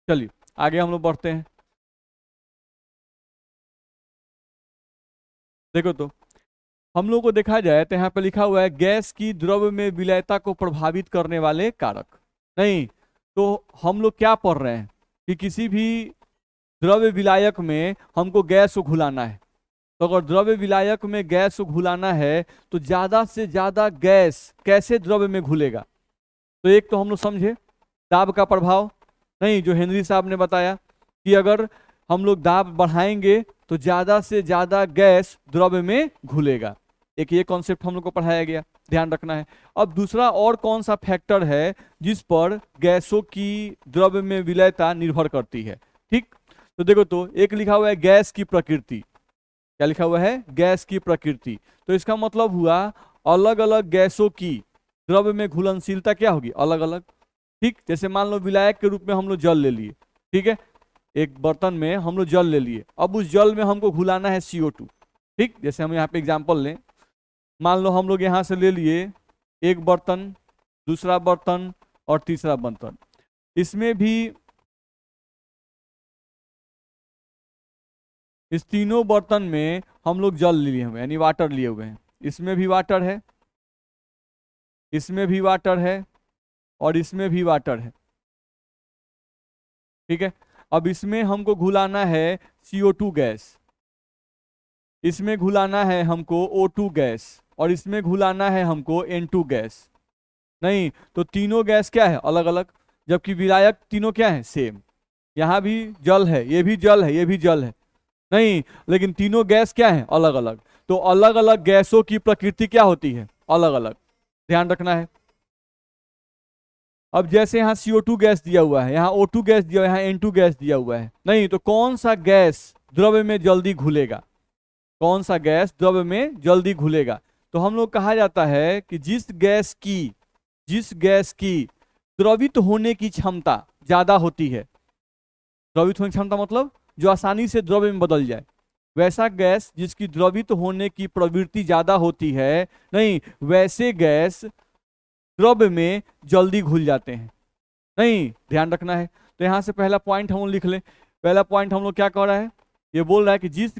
चलिए आगे हम लोग बढ़ते हैं। देखो तो हम लोग को देखा जाए तो यहाँ पे लिखा हुआ है गैस की द्रव्य में विलयता को प्रभावित करने वाले कारक। नहीं, तो हम लोग क्या पढ़ रहे हैं कि किसी भी द्रव्य विलायक में हमको गैस को घुलाना है। तो अगर द्रव्य विलायक में गैस को घुलाना है तो ज्यादा से ज्यादा गैस कैसे द्रव्य में घुलेगा। तो एक तो हम लोग समझे दाब का प्रभाव, नहीं जो हेनरी साहब ने बताया कि अगर हम लोग दाब बढ़ाएंगे तो ज्यादा से ज्यादा गैस द्रव्य में घुलेगा। एक ये कॉन्सेप्ट हम लोग को पढ़ाया गया, ध्यान रखना है। अब दूसरा और कौन सा फैक्टर है जिस पर गैसों की द्रव्य में विलयता निर्भर करती है। ठीक, तो देखो तो एक लिखा हुआ है गैस की प्रकृति। क्या लिखा हुआ है? गैस की प्रकृति। तो इसका मतलब हुआ अलग अलग गैसों की द्रव्य में घुलनशीलता क्या होगी, अलग अलग। ठीक, जैसे मान लो विलायक के रूप में हम लोग जल ले लिए, ठीक है, एक बर्तन में हम लोग जल ले लिए, अब उस जल में हमको घुलाना है CO2। ठीक, जैसे हम यहाँ पे एग्जांपल लें, मान लो हम लोग यहाँ से ले लिए एक बर्तन, दूसरा बर्तन और तीसरा बर्तन। इसमें भी इस तीनों बर्तन में हम लोग जल लिए हुए यानी वाटर लिए हुए हैं। इसमें भी वाटर है, इसमें भी वाटर है और इसमें भी वाटर है। ठीक है, अब इसमें हमको घुलाना है CO2 गैस, इसमें घुलाना है हमको O2 गैस और इसमें घुलाना है हमको N2 गैस। नहीं, तो तीनों गैस क्या है, अलग अलग, जबकि विलायक तीनों क्या है, सेम। यहाँ भी जल है, ये भी जल है, ये भी जल है। नहीं, लेकिन तीनों गैस क्या है, अलग अलग। तो अलग अलग गैसों की प्रकृति क्या होती है, अलग अलग, ध्यान रखना है। अब जैसे यहाँ CO2 गैस दिया हुआ है, यहाँ O2 गैस दिया हुआ है, यहाँ N2 गैस दिया हुआ है। नहीं, तो कौन सा गैस द्रव्य में जल्दी घुलेगा, कौन सा गैस द्रव्य में जल्दी घुलेगा। तो हम लोग कहा जाता है कि जिस गैस की द्रवित होने की क्षमता ज्यादा होती है, द्रवित होने की क्षमता मतलब जो आसानी से द्रव्य में बदल जाए, वैसा गैस जिसकी द्रवित होने की प्रवृत्ति ज्यादा होती है, नहीं वैसे गैस द्रव्य में जल्दी घुल जाते हैं। नहीं, ध्यान रखना है। तो यहां से पहला पॉइंट हम लोग लिख लें। पहला पॉइंट हम लोग क्या कह रहा है, ये बोल रहा है कि जिस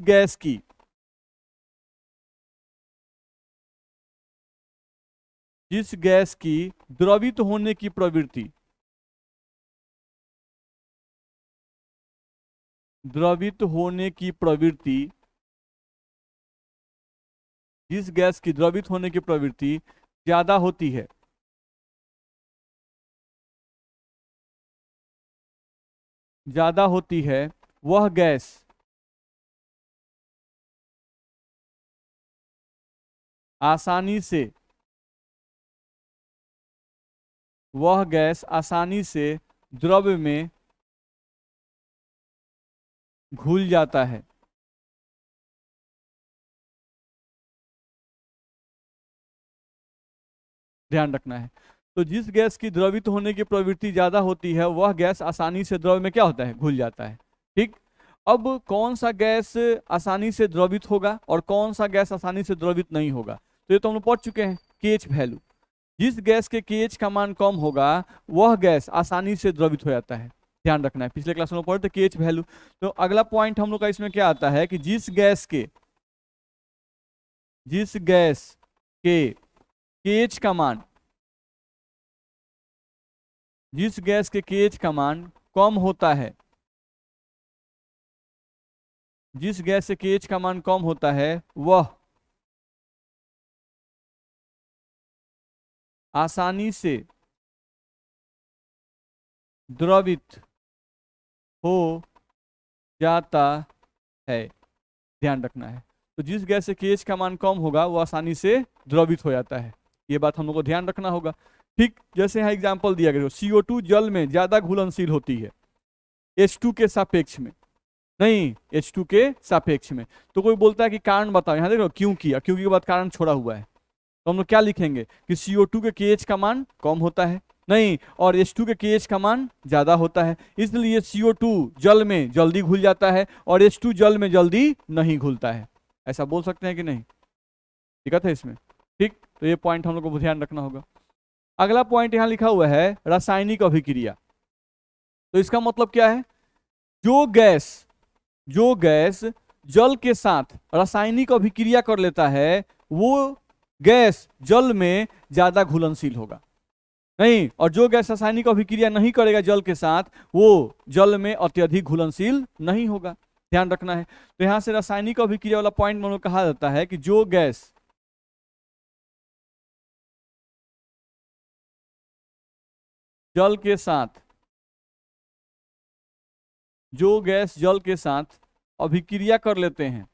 गैस की द्रवित होने की प्रवृत्ति, द्रवित होने की प्रवृत्ति, जिस गैस की द्रवित होने की प्रवृत्ति ज्यादा होती है, ज्यादा होती है, वह गैस आसानी से, वह गैस आसानी से द्रव्य में घुल जाता है। ध्यान रखना है। तो जिस गैस की द्रवित होने की प्रवृत्ति ज्यादा होती है वह गैस आसानी से द्रव में क्या होता है, घुल जाता है। ठीक, अब कौन सा गैस आसानी से द्रवित होगा और कौन सा गैस आसानी से द्रवित नहीं होगा, तो ये तो हम लोग पढ़ चुके हैं, KH वैल्यू। जिस गैस के KH का मान कम होगा वह गैस आसानी से द्रवित हो जाता है। ध्यान रखना है, पिछले क्लास में पढ़े थे KH वैल्यू। तो अगला पॉइंट हम लोग का इसमें क्या आता है कि जिस गैस के KH का मान, जिस गैस के KH का मान कम होता है, जिस गैस से KH का मान कम होता है वह आसानी से द्रवित हो जाता है। ध्यान रखना है। तो जिस गैस से KH का मान कम होगा वो आसानी से द्रवित हो जाता है, ये बात हम लोग को ध्यान रखना होगा। ठीक, जैसे यहाँ एग्जाम्पल दिया गया, CO2 जल में ज्यादा घुलनशील होती है H2 के सापेक्ष में, नहीं H2 के सापेक्ष में। तो कोई बोलता है कि कारण बताओ, यहाँ देखो क्यों किया, क्योंकि के बाद कारण छोड़ा हुआ है। तो हम लोग क्या लिखेंगे कि CO2 के KH का मान कम होता है, नहीं, और H2 के KH का मान ज्यादा होता है, इसलिए CO2 जल में जल्दी घुल जाता है और H2 जल में जल्दी नहीं घुलता है। ऐसा बोल सकते हैं कि नहीं, दिक्कत है इसमें। ठीक, तो ये पॉइंट हम लोग को ध्यान रखना होगा। अगला पॉइंट यहाँ लिखा हुआ है रासायनिक अभिक्रिया। तो इसका मतलब क्या है, जो गैस जल के साथ रासायनिक अभिक्रिया कर लेता है वो गैस जल में ज्यादा घुलनशील होगा। नहीं, और जो गैस रासायनिक अभिक्रिया नहीं करेगा जल के साथ वो जल में अत्यधिक घुलनशील नहीं होगा। ध्यान रखना है। तो यहां से रासायनिक अभिक्रिया वाला पॉइंट में कहा जाता है कि जो गैस जल के साथ अभिक्रिया कर लेते हैं,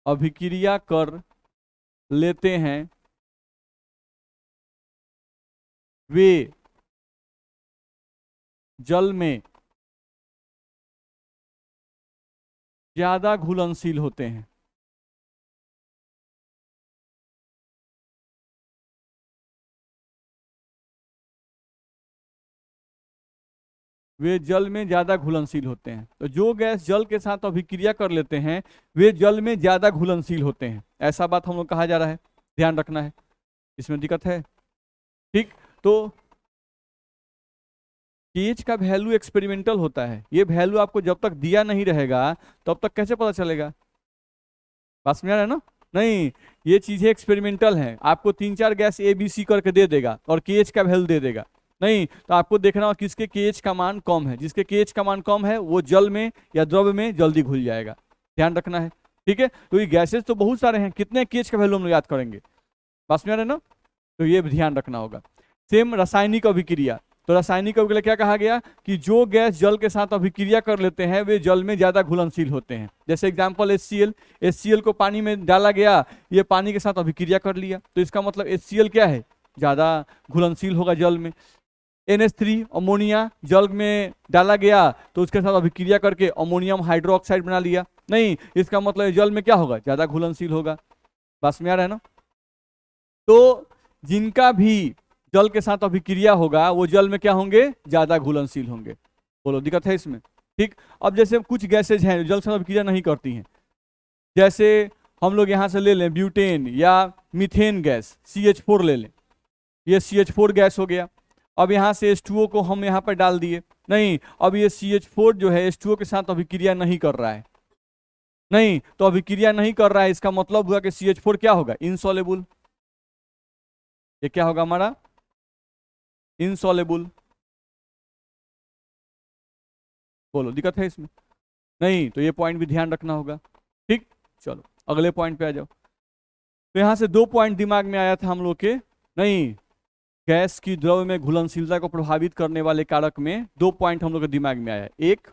अभिक्रिया कर लेते हैं, वे जल में ज्यादा घुलनशील होते हैं। वे जल में ज्यादा घुलनशील होते हैं। तो जो गैस जल के साथ अभिक्रिया कर लेते हैं वे जल में ज्यादा घुलनशील होते हैं, ऐसा बात हम लोग कहा जा रहा है। ध्यान रखना है, इसमें दिक्कत है। ठीक, तो pH का वैल्यू एक्सपेरिमेंटल होता है। ये वैल्यू आपको जब तक दिया नहीं रहेगा तब तक कैसे पता चलेगा? बात समझ रहे हैं ना? नहीं, ये चीजें एक्सपेरिमेंटल हैं। आपको 3-4 गैस ABC करके दे देगा और KH का वैल्यू दे देगा। नहीं, तो आपको देखना होगा किसके KH का मान कम है। जिसके KH का मान कम है वो जल में या द्रव में जल्दी घुल जाएगा। ध्यान रखना है। ठीक है, तो ये गैसेस तो बहुत सारे हैं, कितने KH का वैल्यू हम लोग याद करेंगे? बात समझ रहे हैं ना? तो ये ध्यान रखना होगा। सेम रासायनिक अभिक्रिया, तो रासायनिक अभिक्रिया क्या कहा गया कि जो गैस जल के साथ अभिक्रिया कर लेते हैं वे जल में ज्यादा घुलनशील होते हैं। जैसे एग्जांपल HCl को पानी में डाला गया, ये पानी के साथ अभिक्रिया कर लिया, तो इसका मतलब HCl क्या है, ज्यादा घुलनशील होगा जल में। NH3 अमोनिया जल में डाला गया तो उसके साथ अभिक्रिया करके अमोनियम हाइड्रोक्साइड बना लिया, नहीं, इसका मतलब जल में क्या होगा, ज्यादा घुलनशील होगा। बस में आ रहा है ना? तो जिनका भी जल के साथ अभिक्रिया होगा वो जल में क्या होंगे, ज्यादा घुलनशील होंगे। बोलो, दिक्कत है इसमें? ठीक, अब जैसे कुछ गैसेज हैं जो जल के साथ अभिक्रिया नहीं करती हैं, जैसे हम लोग यहाँ से ले लें ब्यूटेन या मीथेन गैस, CH4 ले लें, ये CH4 गैस हो गया। अब यहाँ से H2O को हम यहाँ पर डाल दिए, नहीं, अब ये CH4 जो है H2O के साथ अभिक्रिया नहीं कर रहा है। नहीं, तो अभिक्रिया नहीं कर रहा है, इसका मतलब हुआ कि CH4 क्या होगा, इनसॉल्युबल। ये क्या होगा हमारा, इनसॉल्युबल। बोलो, दिक्कत है इसमें? नहीं, तो ये पॉइंट भी ध्यान रखना होगा। ठीक, चलो अगले पॉइंट पे आ जाओ। तो यहां से 2 पॉइंट दिमाग में आया था हम लोग के। नहीं, गैस की द्रव में घुलनशीलता को प्रभावित करने वाले कारक में 2 पॉइंट हम लोग के दिमाग में आया। एक,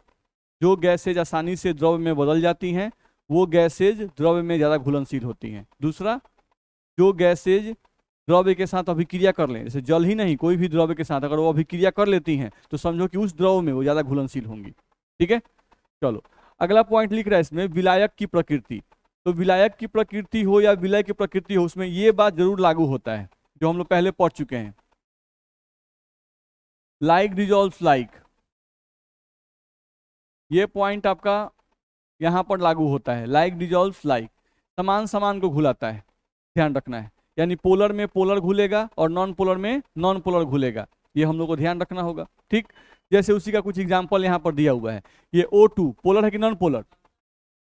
जो गैसेज आसानी से द्रव में बदल जाती हैं वो गैसेज द्रव में ज्यादा घुलनशील होती हैं। दूसरा, जो गैसेज द्रव्य के साथ अभिक्रिया कर लें, जैसे जल ही नहीं, कोई भी द्रव्य के साथ अगर वो अभिक्रिया कर लेती हैं तो समझो कि उस द्रव में वो ज्यादा घुलनशील होंगी। ठीक है, चलो अगला पॉइंट लिख रहा है इसमें, विलायक की प्रकृति। तो विलायक की प्रकृति हो या विलय की प्रकृति हो, उसमें ये बात जरूर लागू होता है जो हम लोग पहले पढ़ चुके हैं, लाइक डिजॉल्व्स लाइक। ये पॉइंट आपका यहां पर लागू होता है, लाइक डिजॉल्व्स लाइक, समान समान को घुलाता है। ध्यान रखना है, यानी पोलर में पोलर घुलेगा और नॉन पोलर में नॉन पोलर घुलेगा, ये हम लोग को ध्यान रखना होगा। ठीक, जैसे उसी का कुछ एग्जांपल यहाँ पर दिया हुआ है। ये O2 पोलर है कि non polar?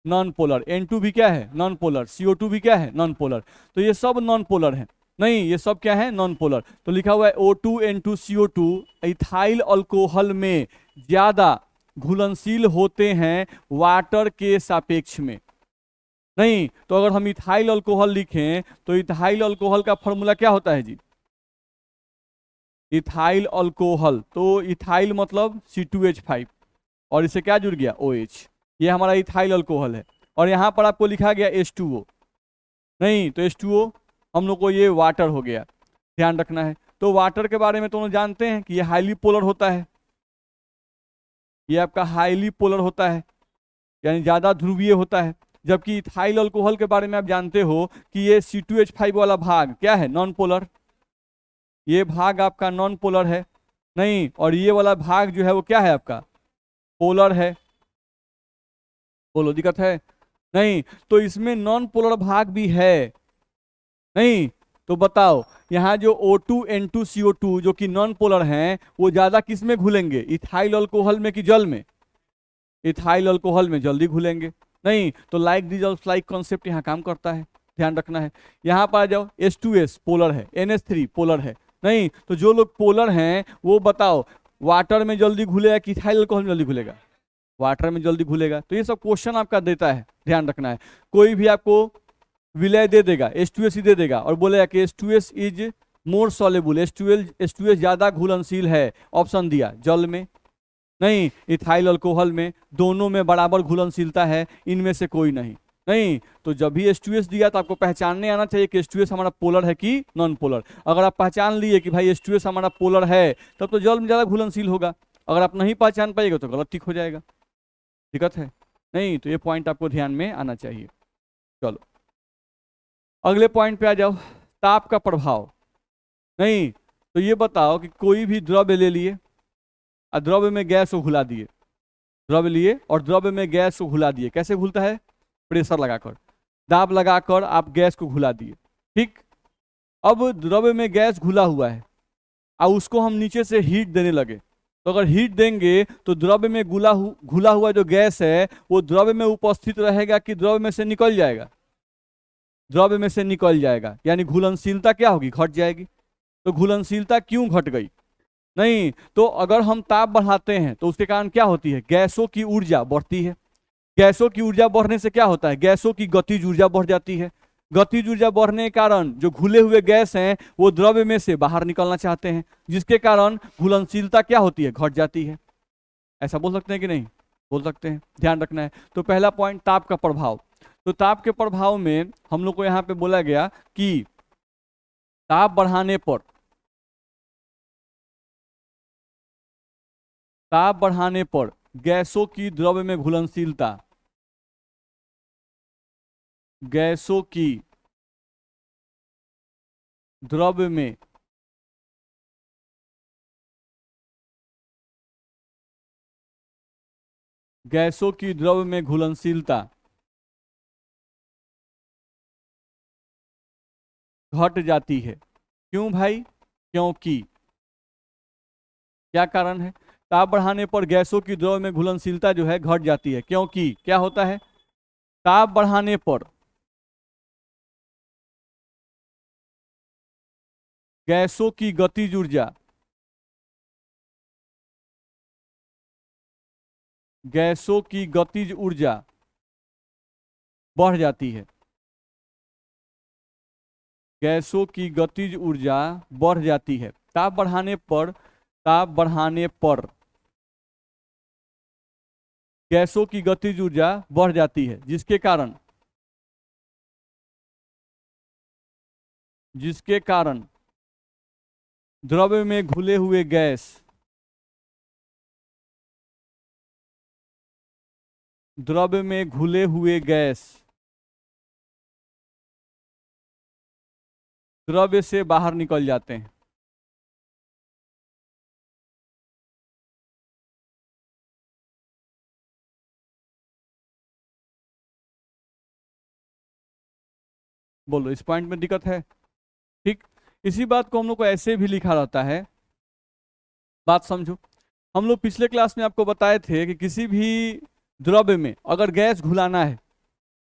Non polar. N2 भी क्या है, नॉन पोलर। CO2 भी क्या है, नॉन पोलर। तो ये सब नॉन पोलर है। नहीं, ये सब क्या है, नॉन पोलर। तो लिखा हुआ है O2 N2 CO2 ethyl alcohol में ज्यादा घुलनशील होते हैं वाटर के सापेक्ष में। नहीं, तो अगर हम इथाइल अल्कोहल लिखें तो इथाइल अल्कोहल का फॉर्मूला क्या होता है जी, इथाइल अल्कोहल। तो इथाइल मतलब C2H5 और इससे क्या जुड़ गया, OH। ये हमारा इथाइल अल्कोहल है। और यहाँ पर आपको लिखा गया H2O। नहीं, तो H2O हम लोग को ये वाटर हो गया। ध्यान रखना है। तो वाटर के बारे में तो जानते हैं कि ये हाईली पोलर होता है, ये आपका हाईली पोलर होता है, यानी ज्यादा ध्रुवीय होता है। जबकि इथाइल अल्कोहल के बारे में आप जानते हो कि ये C2H5 वाला भाग क्या है, नॉन पोलर। ये भाग आपका नॉन पोलर है। नहीं, और ये वाला भाग जो है वो क्या है आपका, पोलर है। बोलो, दिक्कत है? नहीं, तो इसमें नॉन पोलर भाग भी है। नहीं, तो बताओ यहाँ जो O2 N2 CO2 जो कि नॉन पोलर हैं वो ज्यादा किस में घुलेंगे, इथाइल अल्कोहल में कि जल में? इथाइल अल्कोहल में जल्दी घुलेंगे। नहीं तो लाइक डिजॉल्व्स लाइक कॉन्सेप्ट यहाँ काम करता है, ध्यान रखना है। यहाँ पर आ जाओ, H2S पोलर है, NH3 पोलर है। नहीं तो जो लोग पोलर हैं वो बताओ वाटर में जल्दी घुलेगा कि इथाइल अल्कोहल में जल्दी घुलेगा? वाटर में जल्दी घुलेगा। तो ये सब क्वेश्चन आपका देता है, ध्यान रखना है। कोई भी आपको विलय दे देगा, H2S ही दे देगा और बोलेगा कि H2S is more soluble, H2S ज्यादा घुलनशील है, ऑप्शन दिया जल में, नहीं इथाइल अल्कोहल में, दोनों में बराबर घुलनशीलता है, इनमें से कोई नहीं। नहीं तो जब भी H2S दिया तो आपको पहचानने आना चाहिए कि H2S हमारा पोलर है कि नॉन पोलर। अगर आप पहचान लिए कि भाई H2S हमारा पोलर है तब तो जल में ज्यादा घुलनशील होगा। अगर आप नहीं पहचान पाएगा तो गलत ठीक हो जाएगा, दिक्कत है। नहीं तो ये पॉइंट आपको ध्यान में आना चाहिए। चलो अगले पॉइंट पे आ जाओ, ताप का प्रभाव। नहीं तो ये बताओ कि कोई भी द्रव्य ले लिए और द्रव्य में गैस को घुला दिए, द्रव्य लिए और द्रव्य में गैस को घुला दिए। कैसे घुलता है? प्रेशर लगाकर, दाब लगाकर आप गैस को घुला दिए, ठीक। अब द्रव्य में गैस घुला हुआ है और उसको हम नीचे से हीट देने लगे, तो अगर हीट देंगे तो द्रव्य में घुला हुआ जो गैस है वो द्रव्य में उपस्थित रहेगा कि द्रव्य में से निकल जाएगा? द्रव्य में से निकल जाएगा, यानी घुलनशीलता क्या होगी? घट जाएगी। तो घुलनशीलता क्यों घट गई? नहीं तो अगर हम ताप बढ़ाते हैं तो उसके कारण क्या होती है? गैसों की ऊर्जा बढ़ती है। गैसों की ऊर्जा बढ़ने से क्या होता है? गैसों की गतिज ऊर्जा बढ़ जाती है। गतिज ऊर्जा बढ़ने के कारण जो घुले हुए गैस हैं वो द्रव्य में से बाहर निकलना चाहते हैं, जिसके कारण घुलनशीलता क्या होती है? घट जाती है। ऐसा बोल सकते हैं कि नहीं? बोल सकते हैं, ध्यान रखना है। तो पहला पॉइंट ताप का प्रभाव। तो ताप के प्रभाव में हम लोग को यहाँ पे बोला गया कि ताप बढ़ाने पर, ताप बढ़ाने पर गैसों की द्रव्य में घुलनशीलता, गैसों की द्रव्य में गैसों की द्रव्य में घुलनशीलता घट जाती है। क्यों भाई? क्योंकि क्या कारण है? ताप बढ़ाने पर गैसों की द्रव्य में घुलनशीलता जो है घट जाती है, क्योंकि क्या होता है? ताप बढ़ाने पर गैसों की गतिज ऊर्जा, गैसों की गतिज ऊर्जा बढ़ जाती है। गैसों की गतिज ऊर्जा बढ़ जाती है। ताप बढ़ाने पर, ताप बढ़ाने पर गैसों की गतिज ऊर्जा बढ़ जाती है, जिसके कारण, जिसके कारण द्रव्य में घुले हुए गैस, द्रव्य में घुले हुए गैस द्रव्य से बाहर निकल जाते हैं। बोलो इस पॉइंट में दिक्कत है? ठीक। इसी बात को हम लोग को ऐसे भी लिखा रहता है, बात समझो। हम लोग पिछले क्लास में आपको बताए थे कि किसी भी द्रव्य में अगर गैस घुलाना है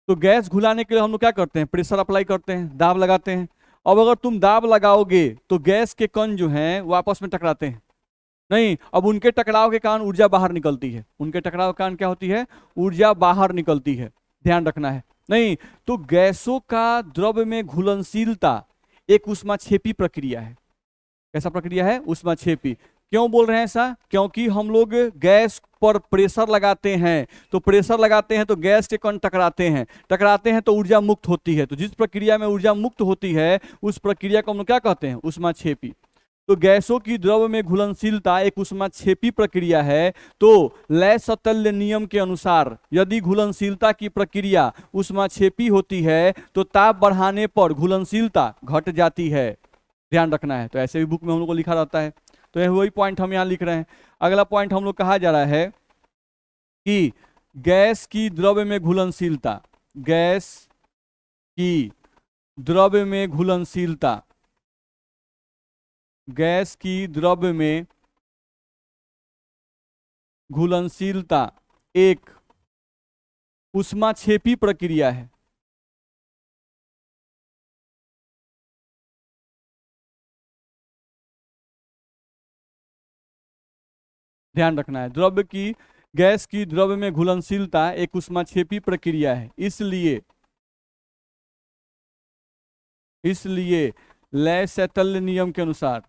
तो गैस घुलाने के लिए हम लोग क्या करते हैं? प्रेशर अप्लाई करते हैं, दाब लगाते हैं। अब अगर तुम दाब लगाओगे तो गैस के कण जो हैं वो आपस में टकराते हैं। नहीं, अब उनके टकराव के कारण ऊर्जा बाहर निकलती है। उनके टकराव के कारण क्या होती है? ऊर्जा बाहर निकलती है, ध्यान रखना है। नहीं तो गैसों का द्रव्य में घुलनशीलता एक ऊष्माक्षेपी प्रक्रिया है। कैसा प्रक्रिया है? ऊष्माक्षेपी। क्यों बोल रहे हैं ऐसा? क्योंकि हम लोग गैस पर प्रेशर लगाते हैं, तो प्रेशर लगाते हैं तो गैस के कण टकराते हैं, टकराते हैं तो ऊर्जा मुक्त होती है। तो जिस प्रक्रिया में ऊर्जा मुक्त होती है उस प्रक्रिया को हम लोग क्या कहते हैं? ऊष्माक्षेपी। तो गैसों की द्रव्य में घुलनशीलता एक ऊष्माक्षेपी प्रक्रिया है। तो लैसतल्य नियम के अनुसार यदि घुलनशीलता की प्रक्रिया ऊष्माक्षेपी होती है तो ताप बढ़ाने पर घुलनशीलता घट जाती है, ध्यान रखना है। तो ऐसे भी बुक में हम लोग को लिखा रहता है, तो यह वही पॉइंट हम यहाँ लिख रहे हैं। अगला पॉइंट हम लोग कहा जा रहा है कि गैस की द्रव्य में घुलनशीलता, गैस की द्रव्य में घुलनशीलता, गैस की द्रव्य में घुलनशीलता एक ऊष्माक्षेपी प्रक्रिया है। ध्यान रखना है, द्रव्य की गैस की द्रव्य में घुलनशीलता एक ऊष्माक्षेपी प्रक्रिया है, इसलिए ले सैतल्य नियम के अनुसार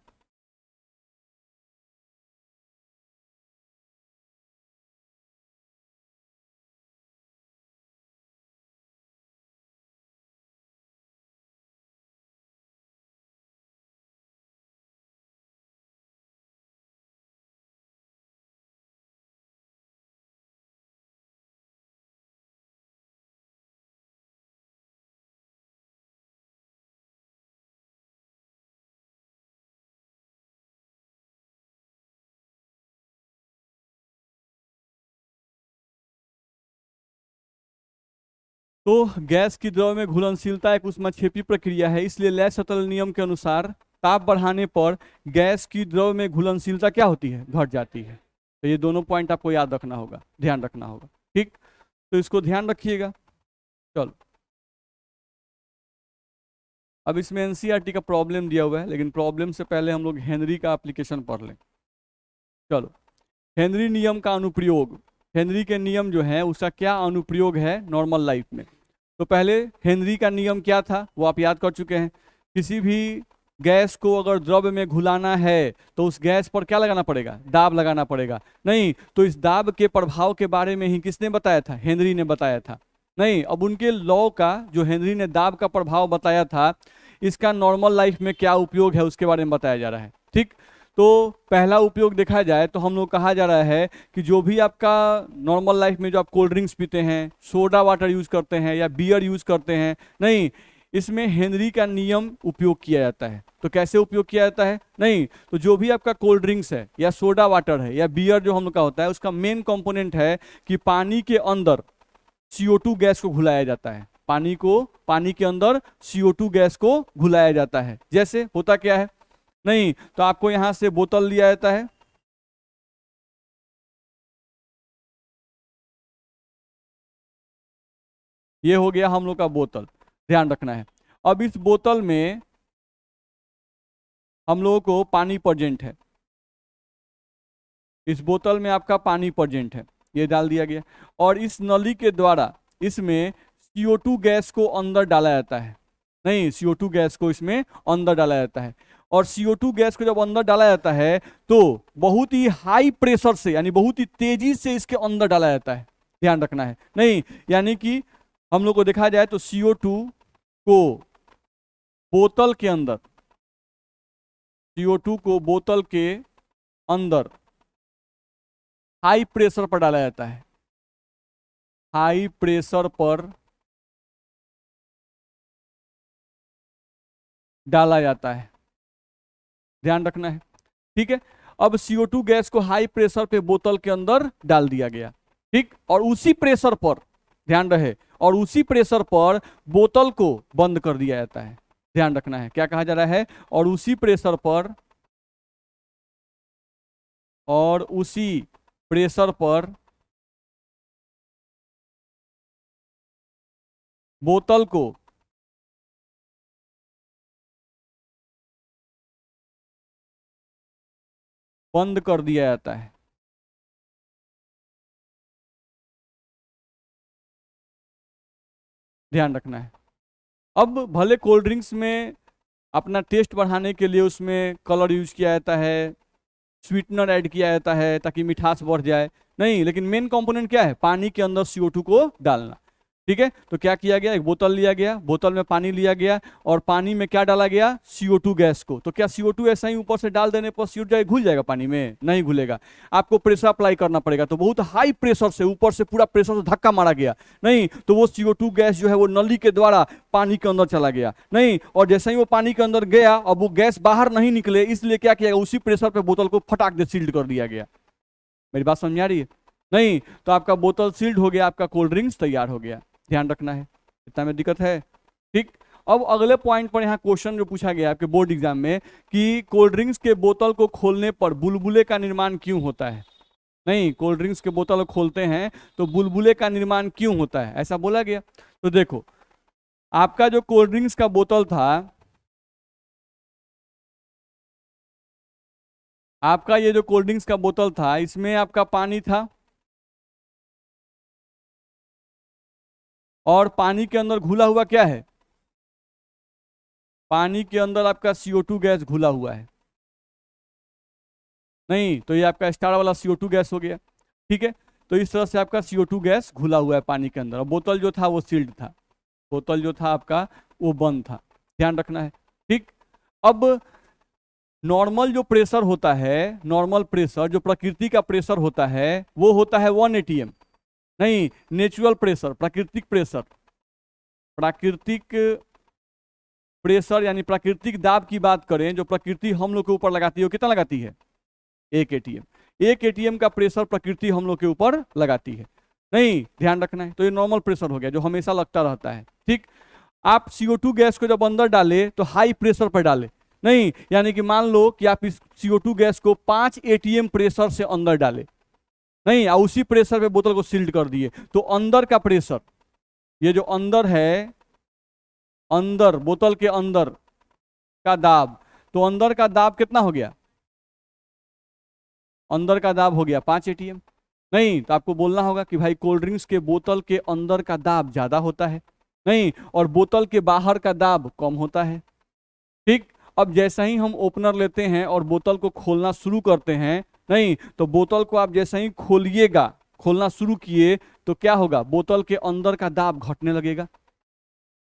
तो गैस की द्रव्य में घुलनशीलता एक ऊष्माक्षेपी प्रक्रिया है, इसलिए ले सैतल्य नियम के अनुसार ताप बढ़ाने पर गैस की द्रव्य में घुलनशीलता क्या होती है, घट जाती है। तो ये दोनों पॉइंट आपको याद रखना होगा, ध्यान रखना होगा, ठीक। तो इसको ध्यान रखिएगा। चलो, अब इसमें एनसीईआरटी का प्रॉब्लम दिया हुआ है, लेकिन प्रॉब्लम से पहले हम लोग हेनरी का एप्लीकेशन पढ़ लें। चलो, हेनरी नियम का अनुप्रयोग, हेनरी के नियम जो है उसका क्या अनुप्रयोग है नॉर्मल लाइफ में। तो पहले हेनरी का नियम क्या था वो आप याद कर चुके हैं। किसी भी गैस को अगर द्रव्य में घुलाना है तो उस गैस पर क्या लगाना पड़ेगा, दाब लगाना पड़ेगा। नहीं तो इस दाब के प्रभाव के बारे में ही किसने बताया था, हेनरी ने बताया था। नहीं, अब उनके लॉ का जो हेनरी ने दाब का प्रभाव बताया था, इसका नॉर्मल लाइफ में क्या उपयोग है उसके बारे में बताया जा रहा है, ठीक। तो पहला उपयोग देखा जाए तो हम लोग कहा जा रहा है कि जो भी आपका नॉर्मल लाइफ में जो आप कोल्ड ड्रिंक्स पीते हैं, सोडा वाटर यूज करते हैं या बियर यूज करते हैं, नहीं, इसमें हेनरी का नियम उपयोग किया जाता है। तो कैसे उपयोग किया जाता है, नहीं तो जो भी आपका कोल्ड ड्रिंक्स है या सोडा वाटर है या बियर जो हम लोग का होता है, उसका मेन कंपोनेंट है कि पानी के अंदर CO2 गैस को घुलाया जाता है। पानी के अंदर CO2 गैस को घुलाया जाता है। जैसे होता क्या है, नहीं तो आपको यहां से बोतल लिया जाता है, ये हो गया हम लोग का बोतल, ध्यान रखना है। अब इस बोतल में हम लोगों को पानी प्रेजेंट है, इस बोतल में आपका पानी प्रेजेंट है, ये डाल दिया गया। और इस नली के द्वारा इसमें CO2 गैस को अंदर डाला जाता है। नहीं, CO2 गैस को इसमें अंदर डाला जाता है। और CO2 गैस को जब अंदर डाला जाता है तो बहुत ही हाई प्रेशर से, यानी बहुत ही तेजी से इसके अंदर डाला जाता है, ध्यान रखना है। नहीं यानी कि हम लोग को देखा जाए तो CO2 को बोतल के अंदर, CO2 को बोतल के अंदर हाई प्रेशर पर डाला जाता है, हाई प्रेशर पर डाला जाता है, ध्यान रखना है, ठीक है। अब CO2 गैस को हाई प्रेशर पे बोतल के अंदर डाल दिया गया, ठीक। और उसी प्रेशर पर, ध्यान रहे, और उसी प्रेशर पर बोतल को बंद कर दिया जाता है, ध्यान रखना है। क्या कहा जा रहा है, और उसी प्रेशर पर, और उसी प्रेशर पर बोतल को बंद कर दिया जाता है, ध्यान रखना है। अब भले कोल्ड ड्रिंक्स में अपना टेस्ट बढ़ाने के लिए उसमें कलर यूज किया जाता है, स्वीटनर ऐड किया जाता है ताकि मिठास बढ़ जाए, नहीं, लेकिन मेन कंपोनेंट क्या है, पानी के अंदर CO2 को डालना, ठीक है। तो क्या किया गया, एक बोतल लिया गया, बोतल में पानी लिया गया और पानी में क्या डाला गया, CO2 गैस को। तो क्या CO2 ऐसा ही ऊपर से डाल देने पर CO2 घुल जाएगा पानी में, नहीं घुलेगा, आपको प्रेशर अप्लाई करना पड़ेगा। तो बहुत हाई प्रेशर से, ऊपर से पूरा प्रेशर से धक्का मारा गया, नहीं तो वो CO2 गैस जो है वो नली के द्वारा पानी के अंदर चला गया, नहीं, और जैसे ही वो पानी के अंदर गया, अब वो गैस बाहर नहीं निकले, इसलिए क्या किया गया, उसी प्रेशर पे बोतल को फटाक दे सील्ड कर दिया गया। मेरी बात समझ आ रही है, नहीं तो आपका बोतल सील्ड हो गया, आपका कोल्ड ड्रिंक्स तैयार हो गया, ध्यान रखना है, इतना में दिक्कत है, ठीक। अब अगले पॉइंट पर यहाँ क्वेश्चन जो पूछा गया आपके बोर्ड एग्जाम में कि कोल्ड ड्रिंक्स के बोतल को खोलने पर बुलबुले का निर्माण क्यों होता है। नहीं, कोल्ड ड्रिंक्स के बोतल खोलते हैं तो बुलबुले का निर्माण क्यों होता है, ऐसा बोला गया। तो देखो, आपका जो कोल्ड ड्रिंक्स का बोतल था, आपका ये जो कोल्ड ड्रिंक्स का बोतल था, इसमें आपका पानी था और पानी के अंदर घुला हुआ क्या है, पानी के अंदर आपका CO2 गैस घुला हुआ है। नहीं, तो ये आपका स्टार वाला CO2 गैस हो गया। ठीक है, तो इस तरह से आपका CO2 गैस घुला हुआ है पानी के अंदर और बोतल जो था वो सील्ड था, बोतल जो था आपका वो बंद था, ध्यान रखना है। ठीक, अब नॉर्मल जो प्रेशर होता है, नॉर्मल प्रेशर जो प्रकृति का प्रेशर होता है वो होता है 1 ATM। नहीं, नेचुरल प्रेशर, प्राकृतिक प्रेशर, प्राकृतिक प्रेशर यानी प्राकृतिक दाब की बात करें जो प्रकृति हम लोग के ऊपर लगाती है, वो कितना लगाती है, 1 ATM। 1 ATM का प्रेशर प्रकृति हम लोग के ऊपर लगाती है। नहीं, ध्यान रखना है। तो ये नॉर्मल प्रेशर हो गया जो हमेशा लगता रहता है। ठीक, आप CO2 गैस को जब अंदर डाले तो हाई प्रेशर पर डाले। नहीं, यानी कि मान लो कि आप इस CO2 गैस को 5 ATM प्रेशर से अंदर डाले, नहीं, और उसी प्रेशर पे बोतल को सील्ड कर दिए, तो अंदर का प्रेशर, ये जो अंदर है, अंदर बोतल के अंदर का दाब, तो अंदर का दाब कितना हो गया, अंदर का दाब हो गया 5 ATM। नहीं, तो आपको बोलना होगा कि भाई कोल्ड ड्रिंक्स के बोतल के अंदर का दाब ज्यादा होता है, नहीं, और बोतल के बाहर का दाब कम होता है। ठीक, अब जैसा ही हम ओपनर लेते हैं और बोतल को खोलना शुरू करते हैं, नहीं, तो बोतल को आप जैसा ही खोलिएगा, खोलना शुरू किए तो क्या होगा, बोतल के अंदर का दाब घटने लगेगा।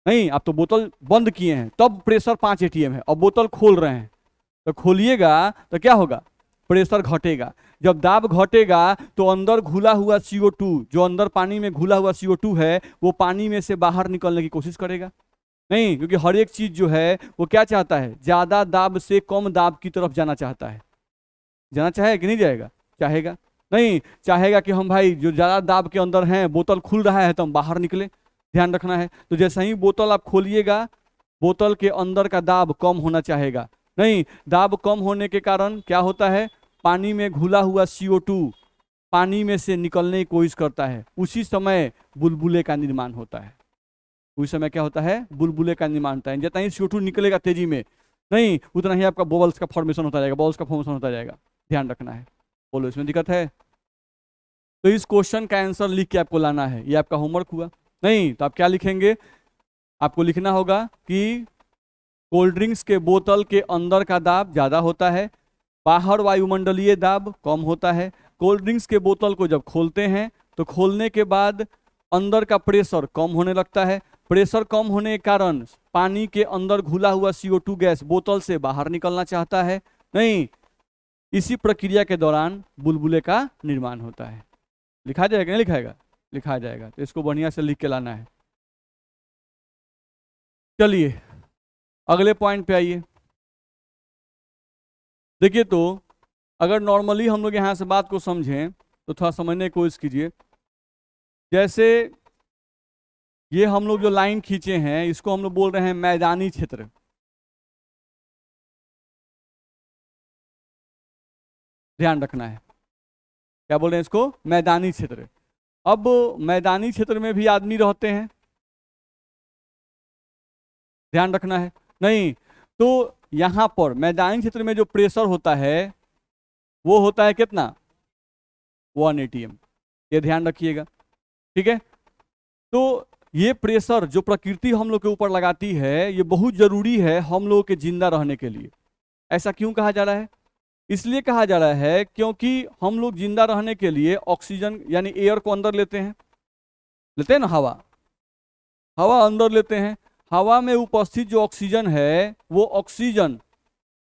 नहीं, आप तो बोतल बंद किए हैं तब प्रेशर 5 ATM है और बोतल खोल रहे हैं, तो खोलिएगा तो क्या होगा, प्रेशर घटेगा। जब दाब घटेगा तो अंदर घुला हुआ CO2, जो अंदर पानी में घुला हुआ CO2 है, वो पानी में से बाहर निकलने की कोशिश करेगा। नहीं, क्योंकि हर एक चीज जो है वो क्या चाहता है, ज्यादा दाब से कम दाब की तरफ जाना चाहता है। जाना चाहेगा कि नहीं जाएगा, चाहेगा। नहीं, चाहेगा कि हम भाई जो ज्यादा दाब के अंदर हैं, बोतल खुल रहा है तो हम बाहर निकले, ध्यान रखना है। तो जैसे ही बोतल आप खोलिएगा, बोतल के अंदर का दाब कम होना चाहेगा। नहीं, दाब कम होने के कारण क्या होता है, पानी में घुला हुआ CO2 पानी में से निकलने की कोशिश करता है, उसी समय बुलबुले का निर्माण होता है। उस समय क्या होता है, बुलबुले का निर्माण होता है। जितना ही CO2 निकलेगा तेजी में, नहीं, उतना ही आपका बबल्स का फॉर्मेशन होता जाएगा, बबल्स का फॉर्मेशन होता जाएगा, ध्यान रखना है। बोलो, इसमें दिक्कत है? तो इस क्वेश्चन का आंसर लिख के आपको लाना है, ये आपका होमवर्क हुआ। नहीं, तो आप क्या लिखेंगे, आपको लिखना होगा कि कोल्ड ड्रिंक्स के बोतल के अंदर का दाब ज्यादा होता है, बाहर वायुमंडलीय दाब कम होता है। कोल्ड ड्रिंक्स के बोतल को जब खोलते हैं तो खोलने के बाद अंदर का प्रेशर कम होने लगता है, प्रेशर कम होने के कारण पानी के अंदर घुला हुआ CO2 गैस बोतल से बाहर निकलना चाहता है। नहीं, इसी प्रक्रिया के दौरान बुलबुले का निर्माण होता है। लिखा जाएगा, नहीं लिखाएगा, लिखा जाएगा। तो इसको बढ़िया से लिख के लाना है। चलिए अगले पॉइंट पे आइए। देखिए, तो अगर नॉर्मली हम लोग यहाँ से बात को समझें तो थोड़ा समझने की कोशिश कीजिए। जैसे ये हम लोग जो लाइन खींचे हैं, इसको हम लोग बोल रहे हैं मैदानी क्षेत्र। ध्यान रखना है, क्या बोल रहे हैं इसको, मैदानी क्षेत्र। अब मैदानी क्षेत्र में भी आदमी रहते हैं, ध्यान रखना है। नहीं, तो यहां पर मैदानी क्षेत्र में जो प्रेशर होता है वो होता है कितना, 1 ATM, ये ध्यान रखिएगा। ठीक है, तो ये प्रेशर जो प्रकृति हम लोग के ऊपर लगाती है, ये बहुत जरूरी है हम लोग के जिंदा रहने के लिए। ऐसा क्यों कहा जा रहा है, इसलिए कहा जा रहा है क्योंकि हम लोग जिंदा रहने के लिए ऑक्सीजन यानी एयर को अंदर लेते हैं, लेते हैं ना, हवा, हवा अंदर लेते हैं। हवा में उपस्थित जो ऑक्सीजन है वो ऑक्सीजन,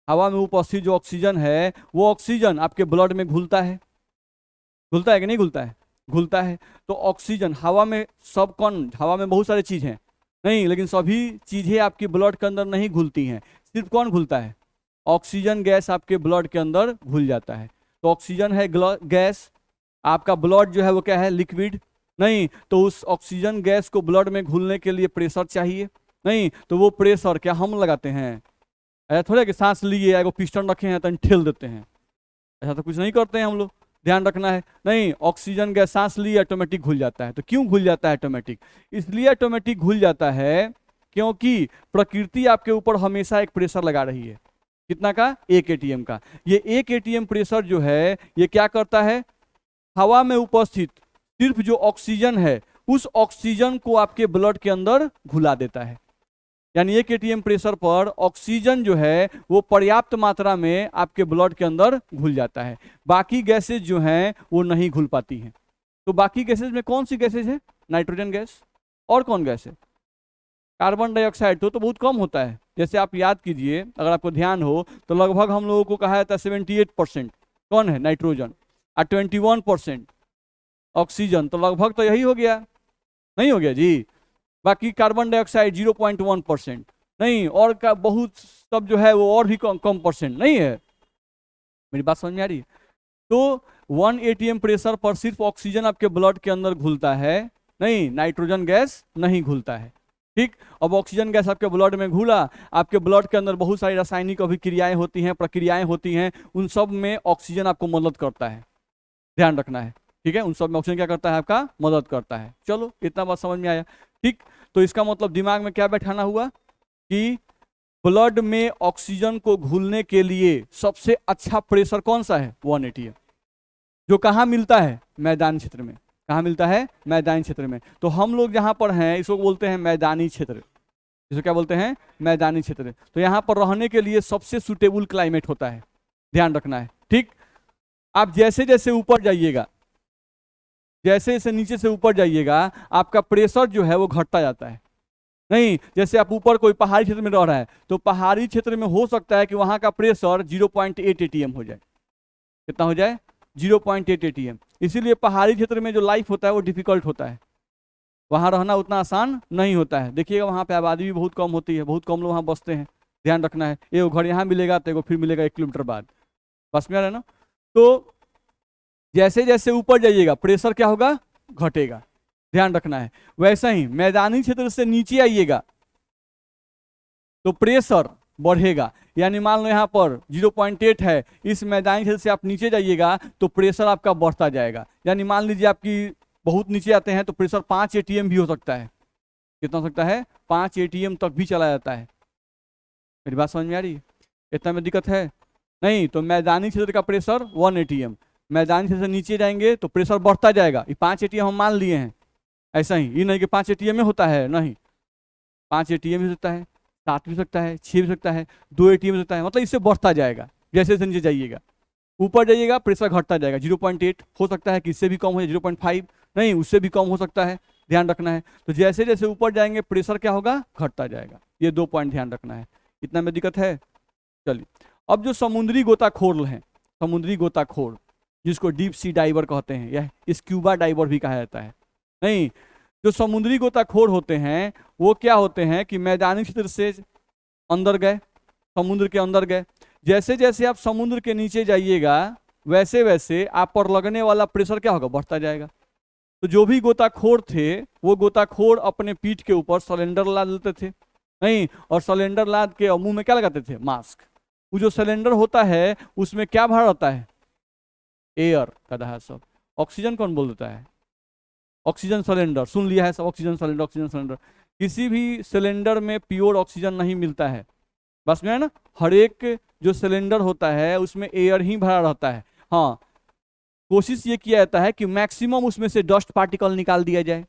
हवा में उपस्थित जो ऑक्सीजन है वो ऑक्सीजन आपके ब्लड में घुलता है, घुलता है कि नहीं घुलता है, घुलता है। तो ऑक्सीजन हवा में, सब कौन, हवा में बहुत सारी चीज हैं, नहीं, लेकिन सभी चीजें आपकी ब्लड के अंदर नहीं घुलती हैं। सिर्फ कौन घुलता है, ऑक्सीजन गैस आपके ब्लड के अंदर घुल जाता है। तो ऑक्सीजन है गैस, आपका ब्लड जो है वो क्या है, लिक्विड। नहीं, तो उस ऑक्सीजन गैस को ब्लड में घुलने के लिए प्रेशर चाहिए, नहीं, तो वो प्रेशर क्या हम लगाते हैं? ऐसा थोड़ा कि सांस लिए एगो पिस्टन रखे हैं तो ठेल देते हैं, ऐसा तो कुछ नहीं करते हैं हम लोग, ध्यान रखना है। नहीं, ऑक्सीजन गैस सांस लिए ऑटोमेटिक घुल जाता है। तो क्यों घुल जाता है ऑटोमेटिक? इसलिए ऑटोमेटिक घुल जाता है क्योंकि प्रकृति आपके ऊपर हमेशा एक प्रेशर लगा रही है। कितना का? 1 एटीएम का। ये 1 एटीएम प्रेशर जो है ये क्या करता है? हवा में उपस्थित सिर्फ जो ऑक्सीजन है उस ऑक्सीजन को आपके ब्लड के अंदर घुला देता है। यानी 1 एटीएम प्रेशर पर ऑक्सीजन जो है वो पर्याप्त मात्रा में आपके ब्लड के अंदर घुल जाता है। बाकी गैसेज जो हैं वो नहीं घुल पाती हैं। तो बाकी गैसेज में कौन सी गैसेज है? Nitrogen gas. और कौन गैस है? Carbon dioxide. तो बहुत कम होता है। जैसे आप याद कीजिए, अगर आपको ध्यान हो तो लगभग हम लोगों को कहा जाता है 78% कौन है? नाइट्रोजन। और 21% ऑक्सीजन। तो लगभग तो यही हो गया, नहीं हो गया जी? बाकी कार्बन डाइऑक्साइड 0.1%। नहीं, और का बहुत सब जो है वो और भी कम परसेंट नहीं है। मेरी बात समझ में आ रही है? तो 1 एटीएम प्रेशर पर सिर्फ ऑक्सीजन आपके ब्लड के अंदर घुलता है, नहीं नाइट्रोजन गैस नहीं घुलता है। ठीक, अब ऑक्सीजन गैस आपके ब्लड में घुला, आपके ब्लड के अंदर बहुत सारी रासायनिक अभिक्रियाएं होती हैं, प्रक्रियाएं होती हैं, उन सब में ऑक्सीजन आपको मदद करता है, ध्यान रखना है। ठीक है, उन सब में ऑक्सीजन क्या करता है? आपका मदद करता है। चलो, इतना बात समझ में आया। ठीक, तो इसका मतलब दिमाग में क्या बैठाना हुआ कि ब्लड में ऑक्सीजन को घुलने के लिए सबसे अच्छा प्रेशर कौन सा है? 1 एटीएम। जो कहाँ मिलता है? मैदानी क्षेत्र में। कहाँ मिलता है? मैदानी क्षेत्र में। तो हम लोग जहाँ पर हैं इसको बोलते हैं मैदानी क्षेत्र। इसको क्या बोलते हैं? मैदानी क्षेत्र। तो यहाँ पर रहने के लिए सबसे सुटेबल क्लाइमेट होता है, ध्यान रखना है। ठीक, आप जैसे जैसे ऊपर जाइएगा, जैसे जैसे नीचे से ऊपर जाइएगा, आपका प्रेशर जो है वो घटता जाता है। नहीं, जैसे आप ऊपर कोई पहाड़ी क्षेत्र में रह रहा है तो पहाड़ी क्षेत्र में हो सकता है कि वहां का प्रेशर 0.8 एटीएम हो जाए। कितना हो जाए? 0.8 एटीएम। इसीलिए पहाड़ी क्षेत्र में जो लाइफ होता है वो डिफिकल्ट होता है, वहां रहना उतना आसान नहीं होता है। देखिएगा वहां पे आबादी भी बहुत कम होती है, बहुत कम लोग वहां बसते हैं, ध्यान रखना है। एक घर यहाँ मिलेगा तो फिर मिलेगा 1 किलोमीटर बाद, बस में आ रहा है ना? तो जैसे जैसे ऊपर जाइएगा प्रेशर क्या होगा? घटेगा, ध्यान रखना है। वैसा ही मैदानी क्षेत्र से नीचे आइएगा तो प्रेशर बढ़ेगा। यानी मान लो यहाँ पर 0.8 है, इस मैदानी क्षेत्र से आप नीचे जाइएगा तो प्रेशर आपका बढ़ता जाएगा। यानी मान लीजिए आपकी बहुत नीचे आते हैं तो प्रेशर 5 एटीएम भी हो सकता है। कितना हो सकता है? 5 एटीएम तक भी चला जाता है। मेरी बात समझ में आ रही है? इतना में दिक्कत है नहीं। तो मैदानी क्षेत्र का प्रेशर 1 एटीएम, मैदानी क्षेत्र से नीचे जाएंगे तो प्रेशर बढ़ता जाएगा। ये 5 एटीएम हम मान लिए हैं। ऐसा ही, ये नहीं कि 5 एटीएम में होता है, नहीं, 5 एटीएम भी सकता है, 7 भी सकता है, 6 भी सकता है, 2 एटीएम सकता है। मतलब इससे बढ़ता जाएगा जैसे जैसे नीचे जाइएगा। ऊपर जाइएगा प्रेशर घटता जाएगा। 0.8 हो सकता है कि इससे भी कम हो जाए, 0.5 नहीं, उससे भी कम हो सकता है, ध्यान रखना है। तो जैसे जैसे ऊपर जाएंगे प्रेशर क्या होगा? घटता जाएगा। ये 2 पॉइंट ध्यान रखना है। इतना में दिक्कत है? चलिए, अब जो समुद्री गोताखोर हैं, समुद्री गोताखोर जिसको डीप सी डाइवर कहते हैं या स्क्यूबा डाइवर भी कहा जाता है, नहीं, जो समुद्री गोताखोर होते हैं वो क्या होते हैं कि मैदानी क्षेत्र से अंदर गए, समुद्र के अंदर गए। जैसे जैसे आप समुद्र के नीचे जाइएगा वैसे वैसे आप पर लगने वाला प्रेशर क्या होगा? बढ़ता जाएगा। तो जो भी गोताखोर थे वो गोताखोर अपने पीठ के ऊपर सिलेंडर लाद लेते थे, नहीं, और सिलेंडर लाद के मुंह में क्या लगाते थे? मास्क। वो जो सिलेंडर होता है उसमें क्या भरा रहता है? एयर का रहा सब। ऑक्सीजन कौन बोल देता है? ऑक्सीजन सिलेंडर, सुन लिया है सब, ऑक्सीजन सिलेंडर, ऑक्सीजन सिलेंडर। किसी भी सिलेंडर में प्योर ऑक्सीजन नहीं मिलता है, बस में है ना। हर एक जो सिलेंडर होता है उसमें एयर ही भरा रहता है। हाँ, कोशिश ये किया जाता है कि मैक्सिमम उसमें से डस्ट पार्टिकल निकाल दिया जाए,